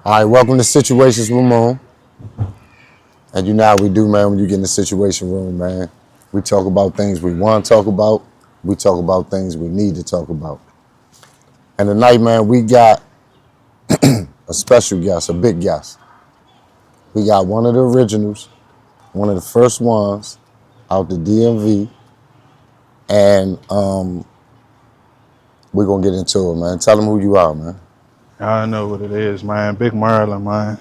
All right, welcome to Situations with Moon. And you know how we do, man, when you get in the situation room, man. We talk about things we want to talk about. We talk about things we need to talk about. And tonight, man, we got a special guest, a big guest. We got one of the originals, one of the first ones out the DMV. And we're going to get into it, man. Tell them who you are, man. Y'all know what it is, man. Big Murrrland, man.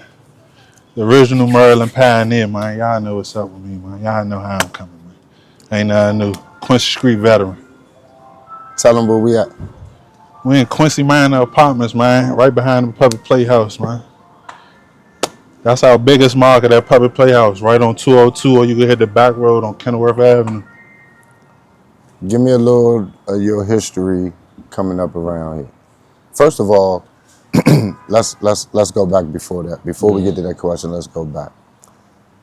The original Murrrland pioneer, man. Y'all know what's up with me, man. Y'all know how I'm coming, man. Ain't nothing new. Quincy Street veteran. Tell them where we at. We in Quincy Minor Apartments, man. Right behind the public playhouse, man. That's our biggest market, that public playhouse. Right on 202, or you can hit the back road on Kenilworth Avenue. Give me a little of your history coming up around here. First of all, let's go back before that. Before we get to that question, let's go back.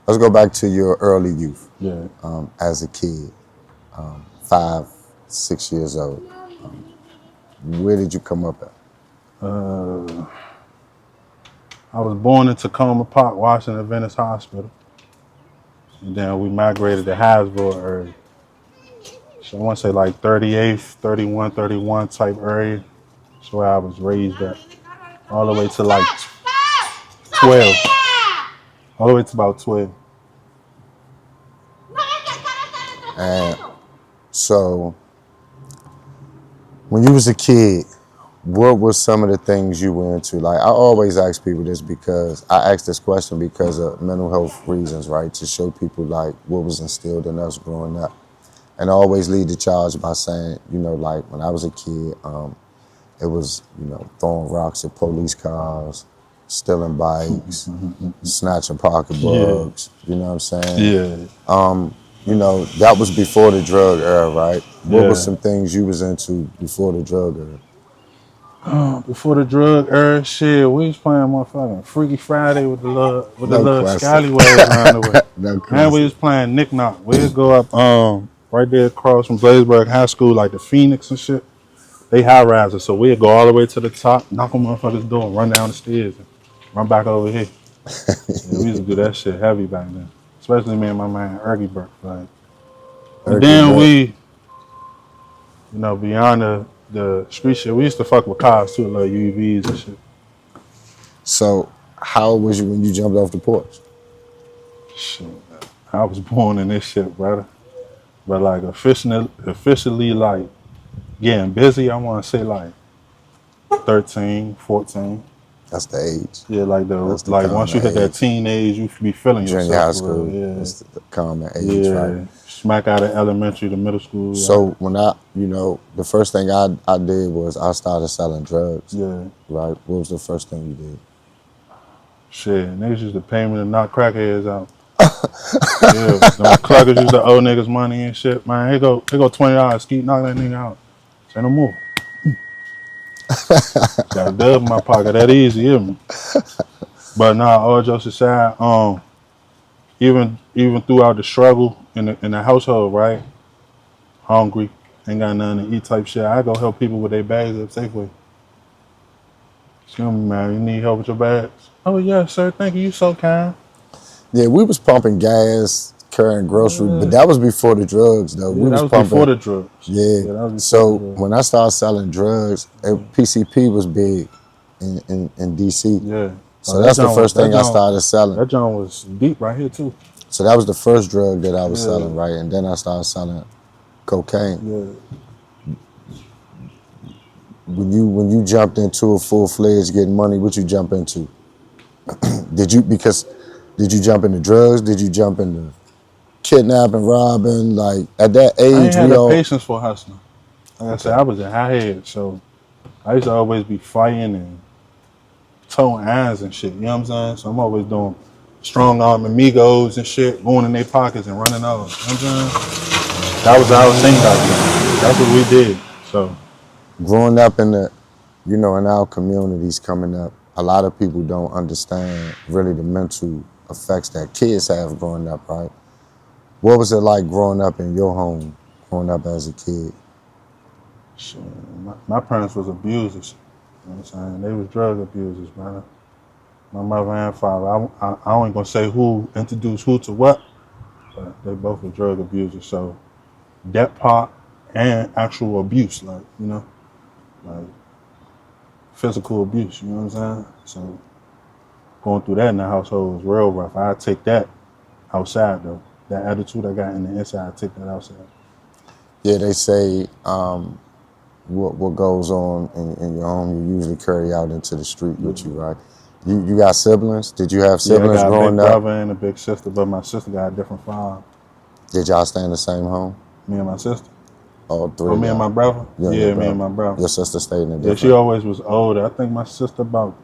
Let's go back to your early youth. Yeah. As a kid, 5, 6 years old. Where did you come up at? I was born in Tacoma Park, Washington Adventist Hospital. And then we migrated to Hasbro area. So I want to say like 38th, 31, 31 type area. That's where I was raised at. All the way to like 12. All the way to about 12. And so, when you was a kid, what were some of the things you were into? Like, I always ask people this because I ask this question because of mental health reasons, right? To show people like what was instilled in us growing up. And I always lead the charge by saying, you know, like when I was a kid, it was, you know, throwing rocks at police cars, stealing bikes, snatching pocketbooks, you know what I'm saying? Yeah. You know, that was before the drug era, right? What Yeah. were some things you was into before the drug era? Before the drug era, shit, we was playing motherfucking Freaky Friday with the little scallywags around the way. No And we was playing Knick Knock. We'd go up right there across from Blaisburg High School, like the Phoenix and shit. They high rises, so we'd go all the way to the top, knock on motherfuckers' door, run down the stairs, and run back over here. Yeah, we used to do that shit heavy back then. Especially me and my man Ergy Burke. Like. And then we, you know, beyond the street shit, we used to fuck with cars too, like UEVs and shit. So, how old was you when you jumped off the porch? Shit, I was born in this shit, brother. But like officially like getting busy, I want to say like 13, 14. That's the age. Yeah, like once you hit that teen age, you be feeling yourself. Junior high school. Yeah. That's the common age, right? Smack out of elementary to middle school. So when the first thing I did was I started selling drugs. Yeah. Right? What was the first thing you did? Shit, niggas used to pay me to knock crackheads out. Yeah, them cluckers used to owe niggas money and shit. Man, here go $20. Keep knocking that nigga out. Say no more. Got a dub in my pocket. That easy, you hear me? But nah, all jokes aside, even throughout the struggle in the household, right? Hungry, ain't got nothing to eat type shit. I go help people with their bags at Safeway. Excuse me, man, you need help with your bags? Oh yeah, sir, thank you. You so kind. Yeah, we was pumping gas, carrying groceries, but that was before the drugs, though. Yeah, that was pumping before the drugs. Yeah. So when I started selling drugs, PCP was big in DC. Yeah. So that's the first thing I started selling. That joint was deep right here too. So that was the first drug that I was selling, right? And then I started selling cocaine. Yeah. When you jumped into a full-fledged getting money, what you jump into? Did you jump into drugs? Did you jump into kidnapping, robbing? Like at that age, I ain't had the patience for hustling. Like I said, I was in high head, so I used to always be fighting and towing irons and shit. You know what I'm saying? So I'm always doing strong arm amigos and shit, going in their pockets and running off. You know what I'm saying? That was our thing back then. That's what we did. So growing up in our communities coming up, a lot of people don't understand really the mental effects that kids have growing up, right? What was it like growing up in your home, growing up as a kid? My parents was abusers. You know what I'm saying? They was drug abusers, man. My mother and father. I ain't gonna say who introduced who to what, but they both were drug abusers. So that part and actual abuse, like physical abuse. You know what I'm saying? So going through that in the household was real rough. I take that outside though. That attitude I got in the inside, I take that outside. Yeah, they say what goes on in your home, you usually carry out into the street with you, right? You got siblings? Did you have Yeah, I siblings got a big growing up? brother and a big sister, but my sister got a different father. Did y'all stay in the same home? Me and my sister. All Oh, three of me and my y'all? brother? You and your Yeah, me and brother? my brother. Your sister stayed in a Yeah, she different. always was older. I think my sister about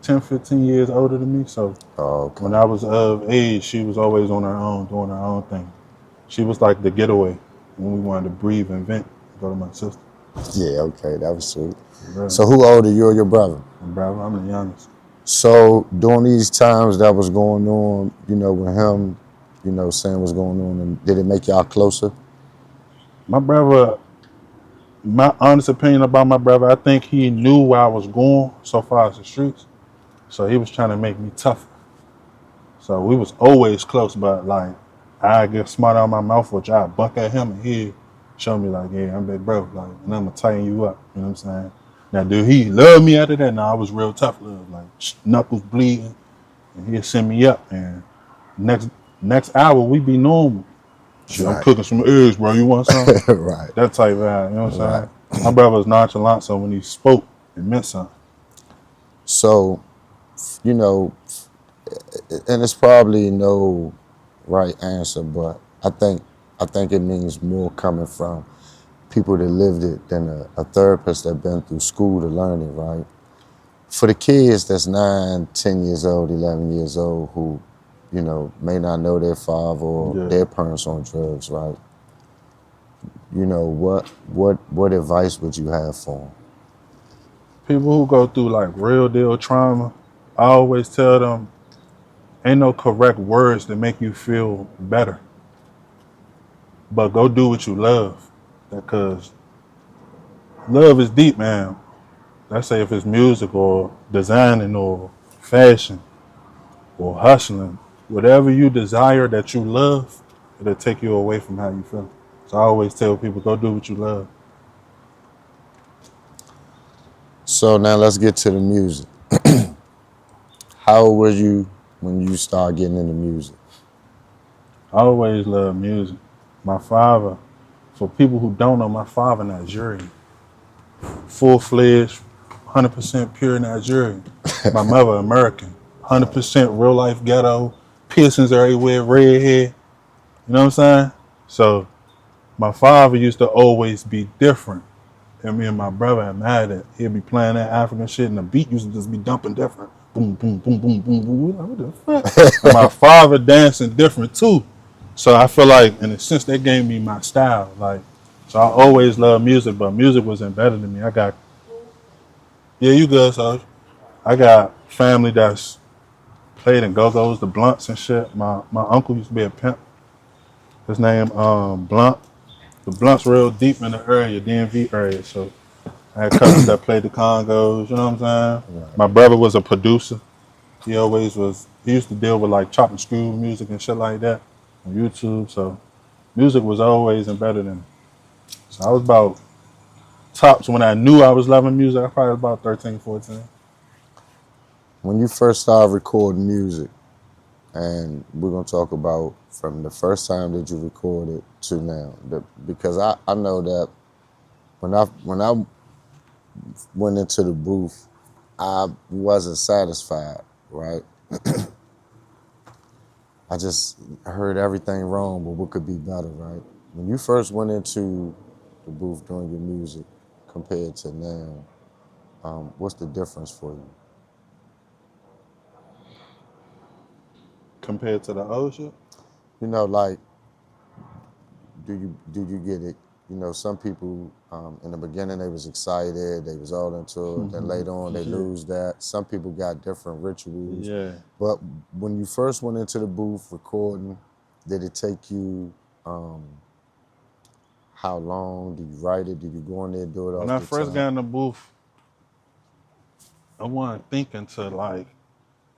10, 15 years older than me. So Oh, when okay. I was of age, she was always on her own, doing her own thing. She was like the getaway when we wanted to breathe and vent. Go to my sister. Yeah, okay, that was sweet. Really. So who older, you or your brother? My brother, I'm the youngest. So during these times that was going on, with him, saying what's going on, and did it make y'all closer? My brother, my honest opinion about my brother, I think he knew where I was going so far as the streets. So he was trying to make me tougher. So we was always close, but like I get smart out of my mouth, which I buck at him and he show me like, yeah, I'm big bro, like, and I'm gonna tighten you up. You know what I'm saying? Now, do he love me after that? No, I was real tough love, like knuckles bleeding, and he'd send me up. And next next hour we be normal. Shit, I'm Right, cooking some eggs, bro. You want some? right, That type vibe. You know what I'm right. saying? My brother was nonchalant, so when he spoke, it meant something. So, you know, and it's probably no right answer, but I think it means more coming from people that lived it than a therapist that been through school to learn it, right? For the kids that's 9, 10 years old, 11 years old, who, may not know their father or Yeah. their parents on drugs, right? What advice would you have for them? People who go through like real deal trauma, I always tell them ain't no correct words that make you feel better. But go do what you love. Because love is deep, man. Let's say if it's music or designing or fashion or hustling, whatever you desire that you love, it'll take you away from how you feel. So I always tell people go do what you love. So now let's get to the music. How old were you when you started getting into music? I always love music. My father, for people who don't know, my father Nigerian. Full-fledged, 100% pure Nigerian. My mother American, 100% real life ghetto, piercings everywhere, red hair. You know what I'm saying? So my father used to always be different. And me and my brother had mad at. He'd be playing that African shit and the beat used to just be dumping different. Boom, boom, boom, boom, boom, boom. We like, what the fuck? And my father dancing different too. So I feel like in a sense they gave me my style. Like, so I always loved music, but music was embedded in me. Yeah, you good, so I got family that's played in go-go's, the Blunts and shit. My uncle used to be a pimp. His name Blunt. The Blunt's real deep in the area, DMV area. So I had cousins that played the Congos, you know what I'm saying? Right. My brother was a producer. He always was, he used to deal with like chop and screw music and shit like that on YouTube. So music was always embedded in me. So I was about tops when I knew I was loving music. I probably was about 13, 14. When you first started recording music, and we're gonna talk about from the first time that you recorded to now, because I know that when I went into the booth, I wasn't satisfied, right? I just heard everything wrong, but what could be better, right? When you first went into the booth doing your music compared to now, what's the difference for you? Compared to the old shit? Like, do you get it? Some people in the beginning they was excited, they was all into it. Then later on they Yeah. lose that. Some people got different rituals. Yeah. But when you first went into the booth recording, did it take you how long? Did you write it? Did you go in there and do it When off I the first top? got in the booth, I wasn't thinking to like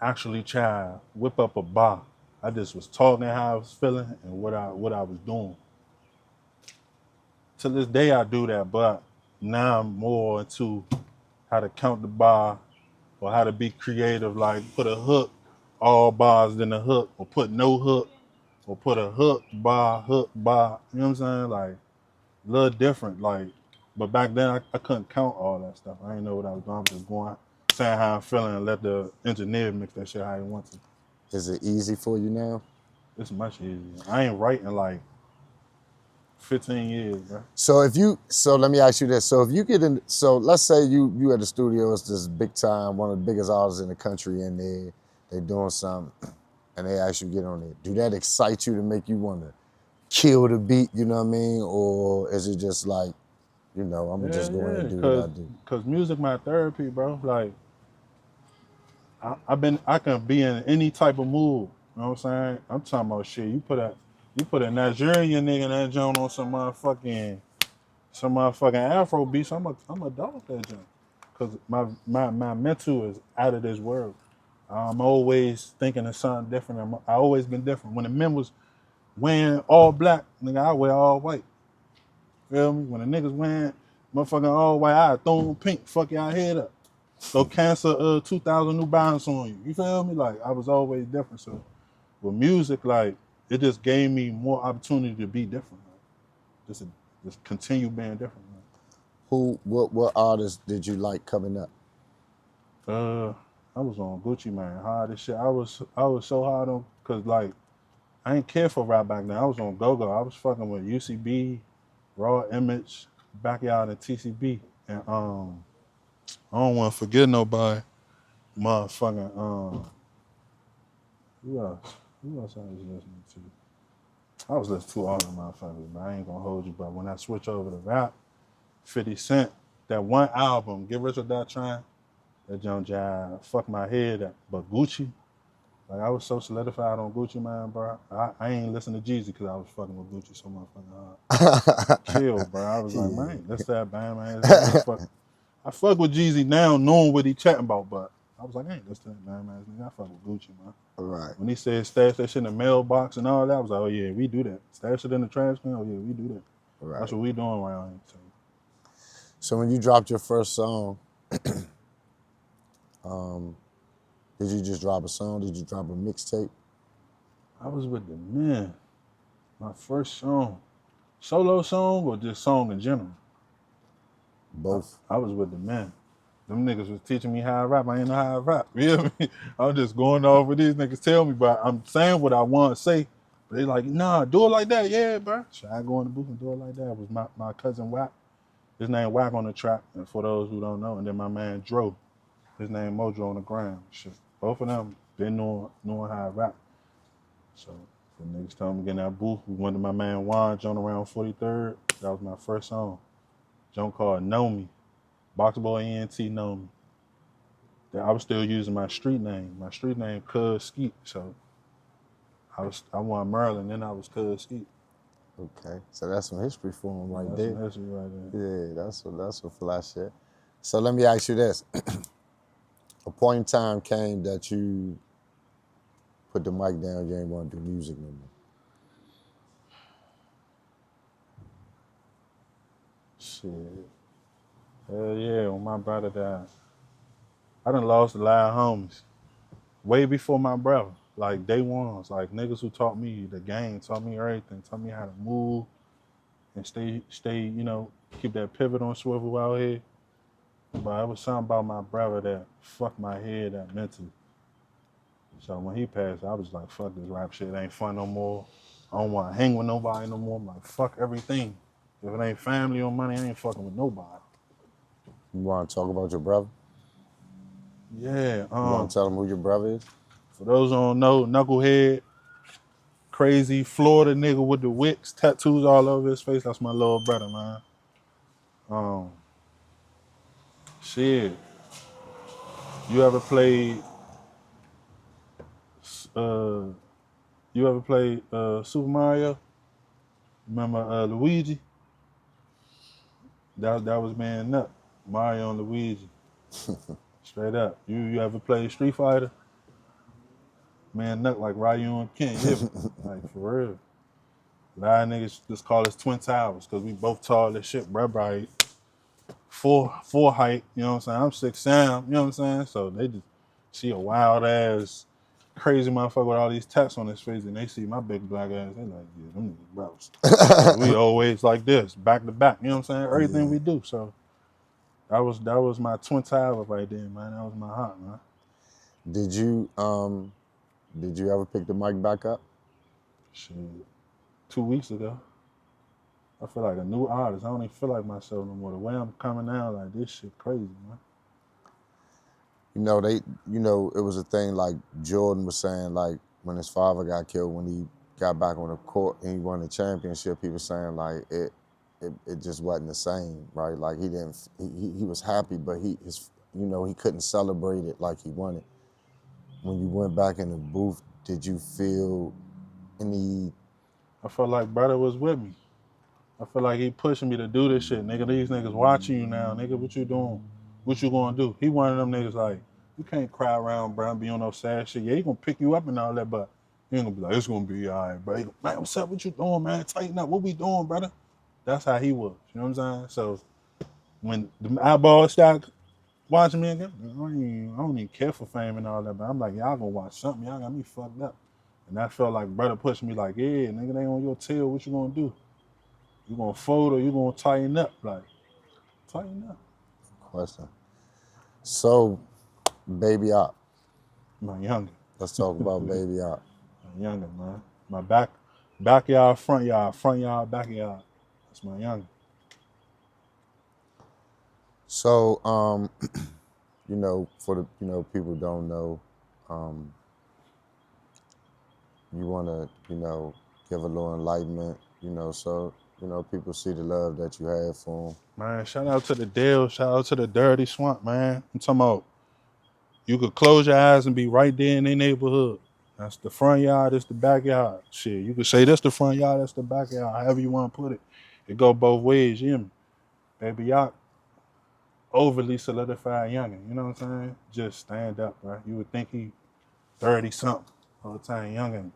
actually try to whip up a bar. I just was talking how I was feeling and what I was doing. To this day I do that, but now I'm more into how to count the bar or how to be creative, like put a hook, all bars then a hook, or put no hook, or put a hook, bar, you know what I'm saying? Like a little different, like, but back then I couldn't count all that stuff. I didn't know what I was doing. I was just going, saying how I'm feeling and let the engineer mix that shit how he wants to. Is it easy for you now? It's much easier. I ain't writing like 15 years, bro. So let me ask you this. So if you get in, so let's say you at the studio, it's this big time, one of the biggest artists in the country, and they doing something, and they ask you to get on it. Do that excite you to make you want to kill the beat? You know what I mean? Or is it just like, I'm gonna just go in and do what I do? Cause music my therapy, bro. Like I can be in any type of mood. You know what I'm saying? I'm talking about shit. You put a Nigerian nigga in that joint on some motherfucking Afro beats. I'm a dog that joint. Cause my mental is out of this world. I'm always thinking of something different. I always been different. When the men was wearing all black, nigga, I wear all white. Feel me? When the niggas wearing motherfucking all white, I throw them pink, fuck y'all head up. Go cancel 2,000 New Balance on you. You feel me? Like I was always different. So with music, like it just gave me more opportunity to be different. Like, just continue being different. What artists did you like coming up? I was on Gucci Mane hard as shit. I was so hard on cause like I ain't care for rap back then. I was on Go-Go. I was fucking with UCB, Raw Image, Backyard, and TCB. And I don't want to forget nobody. Motherfucking who else? Who else I was listening to? I was listening to all the motherfuckers, but I ain't gonna hold you. But when I switch over to rap, 50 Cent, that one album, Get Rich or Die Trying, that John Jive, fuck my head up. But Gucci, like I was so solidified on Gucci, man, bro. I ain't listen to Jeezy because I was fucking with Gucci so motherfucking hard. Chill, bro. I was like, man, that's that band, man. I fuck with Jeezy now, knowing what he chatting about, but I was like, I ain't listen to that man, nigga. I fuck with Gucci, man. Right. When he said stash that shit in the mailbox and all that, I was like, oh yeah, we do that. Stash it in the trash can, oh yeah, we do that. Right. That's what we doing around here. So when you dropped your first song, did you just drop a song? Did you drop a mixtape? I was with the men. My first song, solo song or just song in general? Both. I was with the men. Them niggas was teaching me how to rap. I ain't know how to rap. You hear me? I was just going off what these niggas tell me, but I'm saying what I want to say. But they like, nah, do it like that. Yeah, bro. So I go in the booth and do it like that. It was my cousin Wack. His name Wack on the track, and for those who don't know, and then my man Dro. His name Mojo on the ground. Shit. Both of them been knowing how to rap. So the niggas told me to get in that booth. We went to my man Juan, John around 43rd. That was my first song. John called Know Me. Boxboy ENT Know Me. I was still using my street name. My street name Cuz Skeet. So I won Murrrland, then I was Cuz Skeet. Okay, so that's some history for him right there. That's some history right there. Yeah, that's some fly shit. So let me ask you this: a point in time came that you put the mic down, you ain't want to do music no more. Shit. Hell yeah, when my brother died. I done lost a lot of homies. Way before my brother. Like day ones. Like niggas who taught me the game, taught me everything, taught me how to move and stay, keep that pivot on swivel out here. But it was something about my brother that fucked my head up mentally. So when he passed, I was like, fuck this rap shit, it ain't fun no more. I don't want to hang with nobody no more. I'm like, fuck everything. If it ain't family or money, I ain't fucking with nobody. You want to talk about your brother? Yeah. You want to tell them who your brother is? For those who don't know, Knucklehead, crazy Florida nigga with the wicks, tattoos all over his face. That's my little brother, man. Shit. You ever played Super Mario? Remember Luigi? That was man nut. Mario and Luigi. Straight up. You ever played Street Fighter? Man, nut like Ryu and Ken, yeah. Like, for real. A lot of niggas just call us Twin Towers because we both tall as shit, bro. Right? Four height, you know what I'm saying? I'm 6'7", you know what I'm saying? So they just see a wild ass, crazy motherfucker with all these tats on his face, and they see my big black ass. They like, yeah, them niggas bros. So we always like this, back to back, you know what I'm saying? Everything we do. So that was my Twin Tower right there, man. That was my heart, man. Did you ever pick the mic back up? Shit. 2 weeks ago. I feel like a new artist. I don't even feel like myself no more. The way I'm coming out, like this shit crazy, man. It was a thing like Jordan was saying, like when his father got killed, when he got back on the court and he won the championship, he was saying like it just wasn't the same, right? Like he was happy, but he couldn't celebrate it like he wanted. When you went back in the booth, did you feel any? I felt like brother was with me. I feel like he pushing me to do this shit. Nigga, these niggas watching you now. Nigga, what you doing? What you gonna do? He one of them niggas like, you can't cry around, bro, and be on no sad shit. Yeah, he gonna pick you up and all that, but he ain't gonna be like, it's gonna be all right, bro. He gonna, man, what's up? What you doing, man? Tighten up. What we doing, brother? That's how he was. You know what I'm saying? So when the eyeballs start watching me again, I don't even care for fame and all that, but I'm like, y'all gonna watch something. Y'all got me fucked up. And that felt like brother pushing me like, yeah, nigga, they on your tail. What you gonna do? You gonna fold or you gonna tighten up? Like, tighten up. Question. So, Baby Ahk. My younger. Let's talk about Baby Ahk. My younger, man. My backyard, front yard, backyard. That's my younger. So, for the people don't know, you want to give a little enlightenment, so people see the love that you have for them. Man, shout out to the Dale, shout out to the Dirty Swamp, man. I'm talking about you could close your eyes and be right there in their neighborhood. That's the front yard, that's the backyard. Shit, you could say that's the front yard, that's the backyard, however you want to put it. It go both ways, you hear me? Baby Ahk, overly solidified youngin', you know what I'm saying? Just stand up, right? You would think he 30-something all the time, youngin',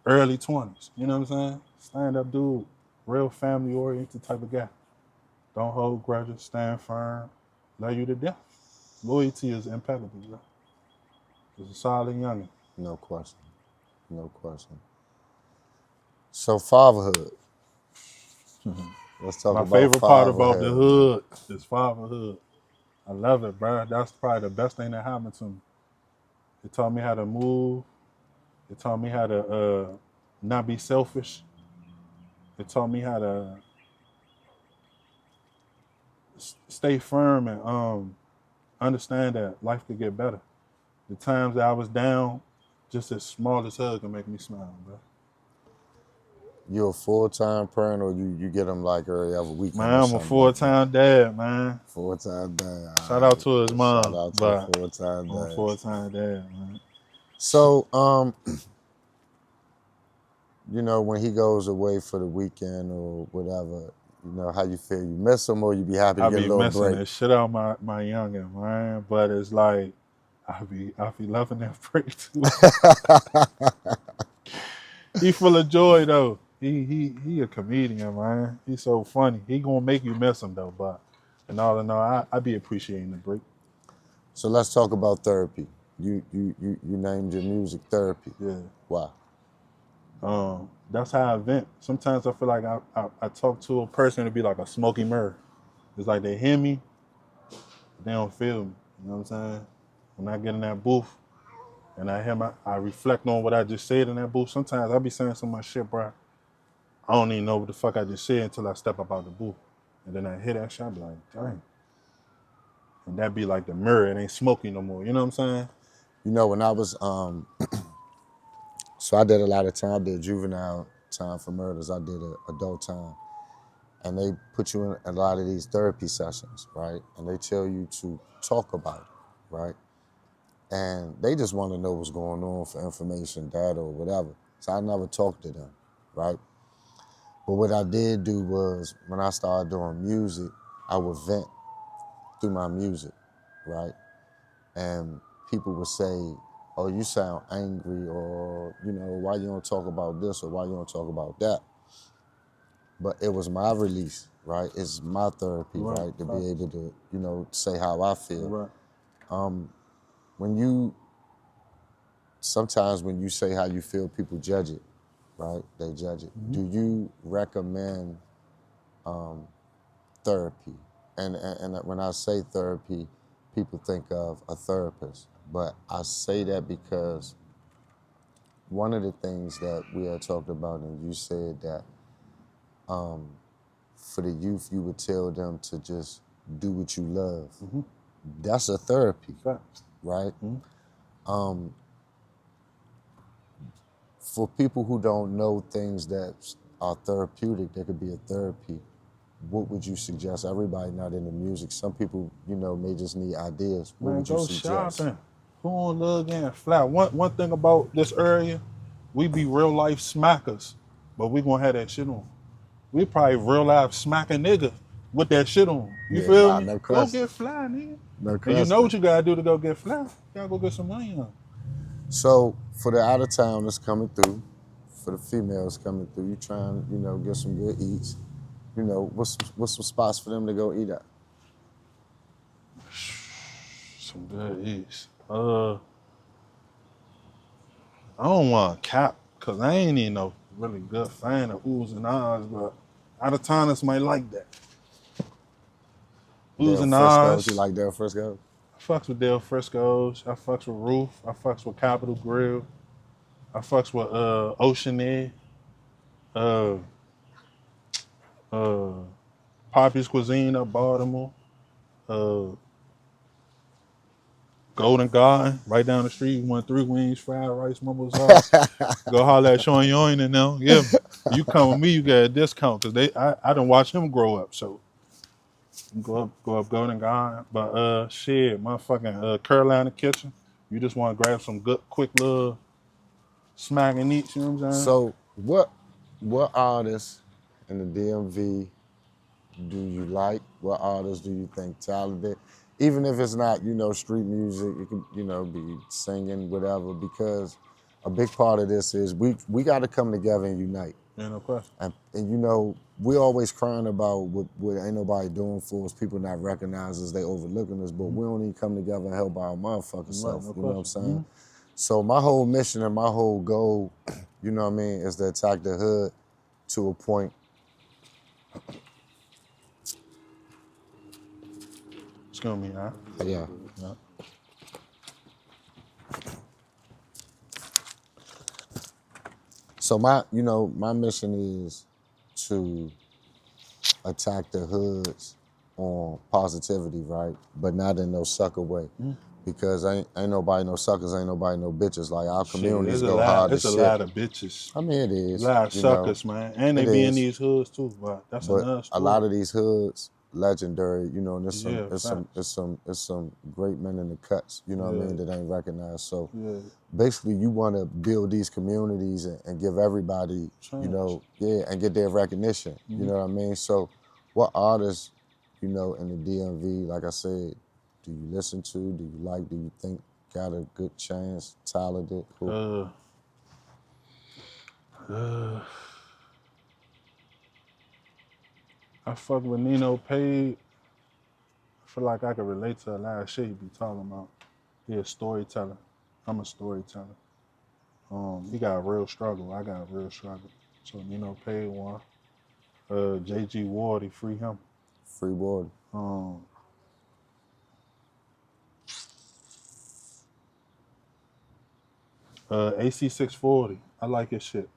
early 20s, you know what I'm saying? Stand up dude, real family-oriented type of guy. Don't hold grudges, stand firm, love you to death. Loyalty is impeccable, bro. He's a solid youngin'. No question. No question. So, fatherhood. Let's talk My about favorite part about the fatherhood. hood is fatherhood. I love it, bro. That's probably the best thing that happened to me. It taught me how to move. It taught me how to not be selfish. It taught me how to stay firm and understand that life could get better. The times that I was down, just as small as hug can make me smile, bro. You a full-time parent, or you get them like every other weekend Man, or I'm a something like that? full-time dad, man. Full-time dad. Shout out to his Shout mom, out to the but full-time I'm a dad. full-time dad, man. So, when he goes away for the weekend or whatever, how you feel? You miss him, or you be happy to I get a be little missing break? this shit out my youngin', man. But it's like I be loving that break too. He full of joy though. He a comedian, man. He's so funny. He gonna make you miss him though, but in all, I be appreciating the break. So let's talk about therapy. You named your music therapy. Yeah. Why? That's how I vent. Sometimes I feel like I talk to a person to be like a smoky mirror. It's like they hear me, but they don't feel me. You know what I'm saying? When I get in that booth and I reflect on what I just said in that booth. Sometimes I be saying so much shit, bro. I don't even know what the fuck I just said until I step up out the booth. And then I hear that shit, I be like, dang. And that be like the mirror. It ain't smoky no more. You know what I'm saying? When I was so I did a lot of time. I did juvenile time for murders. I did adult time. And they put you in a lot of these therapy sessions, right? And they tell you to talk about it, right? And they just want to know what's going on for information, data, or whatever. So I never talked to them, right? But what I did do was, when I started doing music, I would vent through my music, right? And people would say, oh, you sound angry, or, you know, why you don't talk about this, or why you don't talk about that. But it was my release, right? It's my therapy, right? To be able to, you know, say how I feel. Right. When you, sometimes when you say how you feel, people judge it, right? They judge it. Mm-hmm. Do you recommend therapy? And when I say therapy, people think of a therapist. But I say that because one of the things that we had talked about, and you said that for the youth, you would tell them to just do what you love. Mm-hmm. That's a therapy, Facts. right? Mm-hmm. For people who don't know things that are therapeutic, there could be a therapy. What would you suggest? Everybody not into music. Some people, you know, may just need ideas. What Man, would you go suggest? shopping. Who on love getting flat? One thing about this area, we be real life smackers, but we gonna have that shit on. We probably real life smacking nigga with that shit on. You Yeah, feel nah, me? no Go question. get fly, nigga. No And you know question. what you gotta do to go get fly. You gotta go get some money on. So for the out of towners coming through, for the females coming through, you trying, you know, get some good eats. You know, what's some spots for them to go eat at? Some good eats. I don't want to cap, cause I ain't even no really good fan of oohs and ahs, but out of towners might like that. Oohs Del and Frisco's. You ahs. like Del Frisco? I fucks with Del Frisco's. I fucks with Roof. I fucks with Capitol Grill. I fucks with Ocean Air. Uh, uh, Poppy's Cuisine up Baltimore. Uh, Golden Garden right down the street. You want 3 wings, fried rice, mumbo sauce. Go holler at Sean Yoin and them. Yeah, you come with me, you get a discount because I done watch him grow up. So go up Golden Garden. But shit, motherfucking Carolina Kitchen. You just want to grab some good, quick little smack and eat. You know what I'm saying? So what artists in the DMV do you like? What artists do you think talented? Even if it's not, you know, street music, it could, you know, be singing, whatever, because a big part of this is we got to come together and unite. Yeah, no question. And you know, we always crying about what ain't nobody doing for us, people not recognizing us, they overlooking us, but we don't even come together and help our motherfucking self, No you know what I'm question. saying? So my whole mission and my whole goal, you know what I mean, is to attack the hood to a point. Excuse me, huh? Yeah. Yeah. So my mission is to attack the hoods on positivity, right? But not in no sucker way. Because ain't nobody no suckers, ain't nobody no bitches. Like our Shit, communities go hard as it's a shit. lot of bitches. I mean, it A is, lot of you know, suckers, man. And they it be in is. these hoods too, but that's But another a story. lot of these hoods, legendary, you know, and Yeah, facts. there's some great men in the cuts, you know what I Yeah, mean, that ain't recognized. So yeah. basically you want to build these communities and give everybody, you Chance. know, yeah, and get their recognition, you know what I mean? So what artists, you know, in the DMV, like I said, do you listen to, do you like, do you think got a good chance, talented, who? Uh, uh, I fuck with Nino Page. I feel like I could relate to a lot of shit he be talking about. He a storyteller. I'm a storyteller. He got a real struggle. I got a real struggle. So Nino Page one. JG Ward, he free him. Free Ward. Um, AC 640. I like his shit.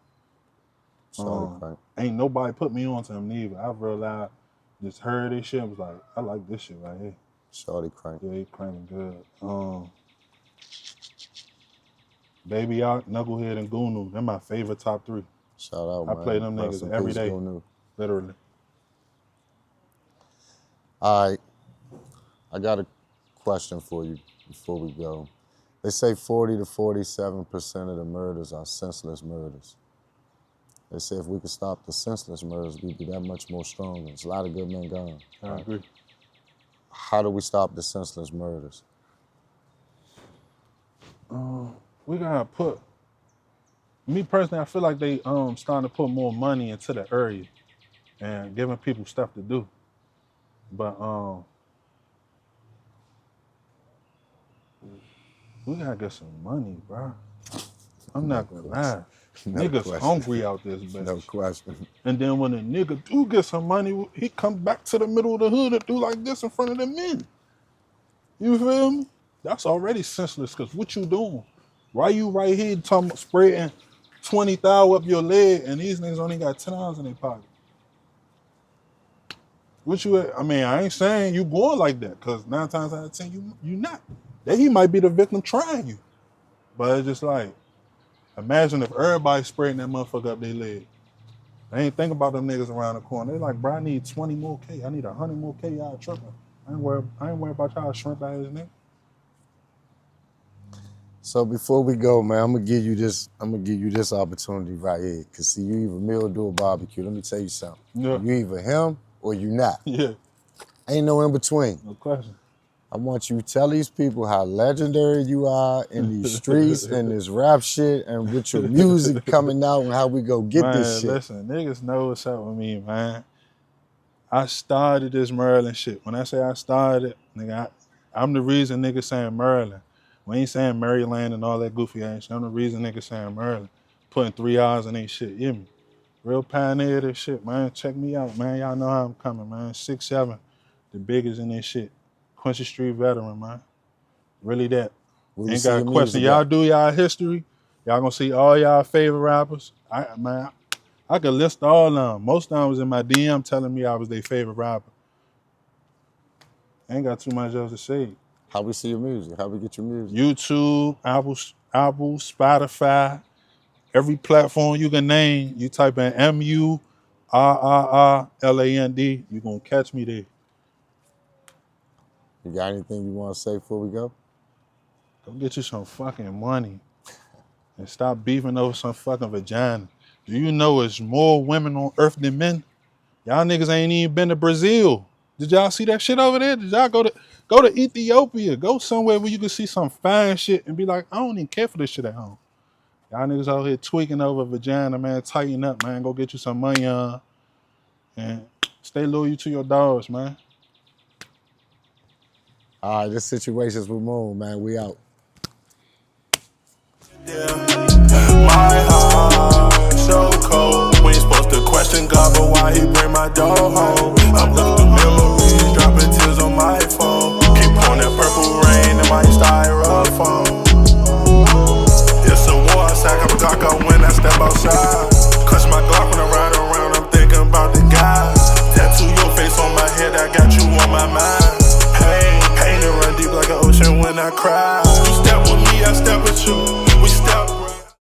Shawty Crank. Ain't nobody put me on to him neither. I realized, just heard this shit, was like, I like this shit right here. Shawty Crank. Yeah, he claiming good. Baby Ahk, Knucklehead, and Gunu. They're my favorite top 3. Shout out, I play man. them Rest niggas in every peace, day, Gonu. literally. All right, I got a question for you before we go. They say 40 to 47% of the murders are senseless murders. They say if we could stop the senseless murders, we'd be that much more stronger. There's a lot of good men gone. I Right? agree. How do we stop the senseless murders? we gotta put. Me personally, I feel like they starting to put more money into the area and giving people stuff to do. But we gotta get some money, bro. I'm not gonna lie. No Niggas question. hungry out this bitch. No question. And then when a nigga do get some money, he come back to the middle of the hood and do like this in front of the men. You feel me? That's already senseless, because what you doing? Why you right here talking spreading 20,000 up your leg and these niggas only got $10 in their pocket? What you, I mean, I ain't saying you going like that, because 9 times out of 10, you not. That he might be the victim trying you. But it's just like, imagine if everybody spreading that motherfucker up their leg. They ain't think about them niggas around the corner. They like, bro, I need 20 more K. I need 100 more K. Y'all tripping. I ain't worried about y'all shrimp ass nigga. So before we go, man, I'm gonna give you this opportunity right here. Cause see, you either me or do a barbecue. Let me tell you something. Yeah. You either him or you not. Yeah. Ain't no in between. No question. I want you to tell these people how legendary you are in these streets and this rap shit and with your music coming out and how we go get man, this shit. Listen, niggas know what's up with me, man. I started this Murrrland shit. When I say I started, nigga, I'm the reason niggas saying Murrrland. We ain't saying Maryland and all that goofy ass shit. I'm the reason niggas saying Murrrland. Putting 3 hours in ain't shit, you hear me? Real pioneer of this shit, man. Check me out, man. Y'all know how I'm coming, man. 6'7", the biggest in this shit. Quincy Street veteran, man. Really that. Ain't got a question. Y'all do y'all history. Y'all gonna see all y'all favorite rappers. I could list all of them. Most of them was in my DM telling me I was their favorite rapper. Ain't got too much else to say. How we see your music? How we get your music? YouTube, Apple, Spotify, every platform you can name. You type in Murrrland, you gonna catch me there. You got anything you want to say before we go? Go get you some fucking money and stop beefing over some fucking vagina. Do you know there's more women on earth than men? Y'all niggas ain't even been to Brazil. Did y'all see that shit over there? Did y'all go to Ethiopia? Go somewhere where you can see some fine shit and be like, I don't even care for this shit at home. Y'all niggas out here tweaking over vagina, man. Tighten up, man. Go get you some money on. And stay loyal to your dogs, man. All right, this Situations with Moon, man. We out. Yeah. My heart so cold. We ain't supposed to question God, but why he bring my dog home? I'm looking through memories, dropping tears on my phone. Keep pouring that purple rain in my styrofoam. It's a war outside, I'm Glock out when I step outside. Clutch my Glock when I ride around, I'm thinking about the guys. Tattoo your face on my head, I got you on my mind. Pain to run deep like an ocean when I cry.